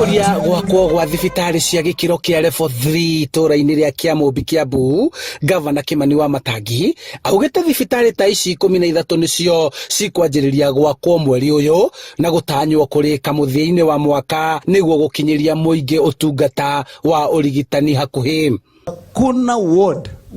Gũtongoria gwakwo gwa thibitarĩ cia gĩkĩro kĩa level 3 itũũra-inĩ rĩa Kiambu Kiambu, Gavana Kimani wa Matangi augĩte thibitarĩ ta ici 13 nĩcio cikwanjĩrĩria gwakwo mweri ũyũ na gũtanywo kũrĩka mũthia-inĩ wa mwaka nĩguo gũkinyĩria mũingĩ ũtungata wa ũrigitani hakuhĩ. Kuna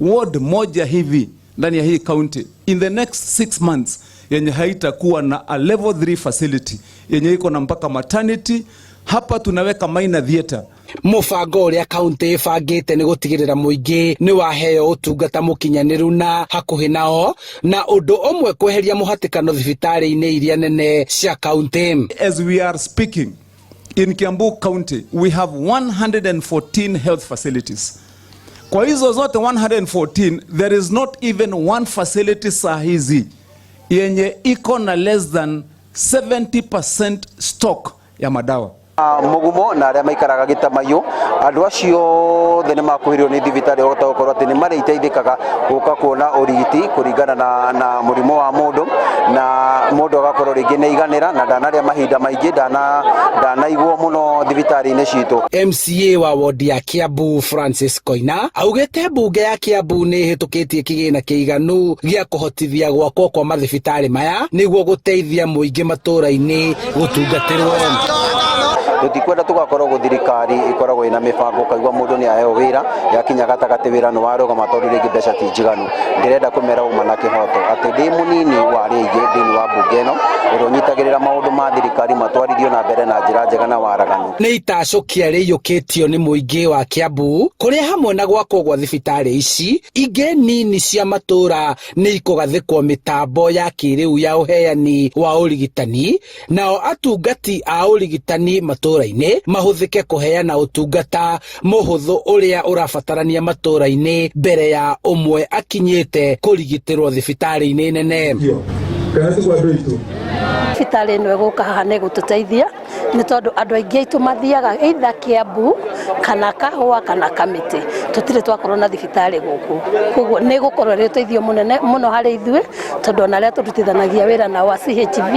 ward moja hivi ndani ya hii county in the next 6 months yenye haitakuwa na a level 3 facility yenye iko na mpaka maternity. Hapa tunaweka minor theater. Mũbango ũrĩa kaunti ĩbangĩte nĩ gũtigĩrĩra mũingĩ nĩ waheo ũtungata mũkinyanĩru na hakuhĩ nao, na ũndũ ũmwe kweheria mũhatĩkano thibitarĩ-inĩ iria nene cia kaunti. As we are speaking in Kiambu County we have 114 health facilities. Kwa hizo zote 114 there is not even one facility saa hizi yenye iko na less than 70% stock ya madawa. Mugumo na arĩa maikaraga Gĩtamaiyũ andũ acio thĩ nĩ makuhĩrĩrio nĩ thibitarĩ gũkorwo atĩ nĩ marĩ iteithĩkaga gũka kuona ũrigiti kũringana na mũrimũ wa mũndũ, na mũndũ agakorwo rĩngĩ nĩ iganĩra na ndanarĩa mahinda maingĩ ndanaigwo mũno thibitarĩ-inĩ citũ. MCA wa wodi ya Kiambu Francis Koina augĩte mbunge ya Kiambu nĩ ĩhĩtũkĩtie kĩgĩna kĩiganu gĩa kũhotithia gwakwo kwa mathibitarĩ maya nĩguo gũteithia mũingĩ matũũra-inĩ gũtungatĩrwo. Tutikwenda tugakorwo guthirikari ikoragwo ina mibango kaigwa mundu ni aheo wira yakinya gatagati wira no warugama tondu ringi mbeca ti njiganu. Ndirenda kumera uma na kihoto ati ndi munini wa ringi thini wa bunge no uronyitagirira maundu ma thirikari matwarithio na mbere na njira njega na waraganu. Ni itacokia rĩiyũkĩtio nĩ mũingĩ wa Kiambu kũrĩa hamwe na gwakwo gwa thibitarĩ ici ingĩ nini cia matũũra nĩ ikũgathĩkwo mĩtambo ya kĩrĩu ya ũheani wa ũrigitani, nao atungati a ũrigitani matũũra-inĩ mahũthĩke kũheana ũtungata mũhũthũ ũrĩa ũrabatarania matũũra-inĩ mbere ya ũmwe akinyĩte kũrigitĩrwo thibitarĩ-inĩ nene. Thibitarĩ ĩno ĩgũka haha nĩ gũtũteithia nĩ tondũ andũ aingĩ aitũ mathiaga either Kiambu kana Kahũa kana Kamĩtĩ, tũtirĩ twakorwo na thibitarĩ gũkũ, koguo nĩ gũkorwo rĩ ũteithio mũnene mũno harĩ ithuĩ tondũ ona arĩa tũrutithanagia wĩra nao a CHV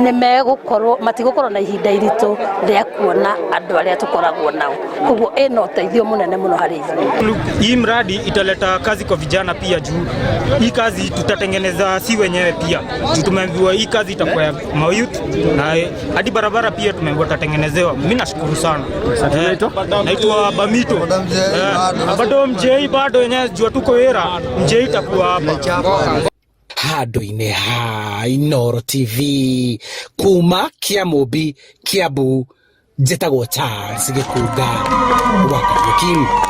nĩ megũkorwo matigũkorwo na ihinda iritũ rĩa kuona andũ arĩa tũkoragwo nao, koguo ĩna ũteithio mũnene mũno harĩ ithuĩ. Hii mradi italeta kazi kwa vijana pia juu hii kazi tutatengeneza si wenyewe pia. Tumeambiwa hii kazi itakuwa ya mayouth na hadi barabara pia tumeambiwa tutatengenezewa. Mimi nashukuru sana. Naitwa Bamito. Bado mjei bado yenyewe jua tuko wera mjei itakuwa hapa. Handũ-inĩ ha Inooro TV kuma Kiambu Kiambu, njĩtagwo Charles Gĩkunga wa Kariũki.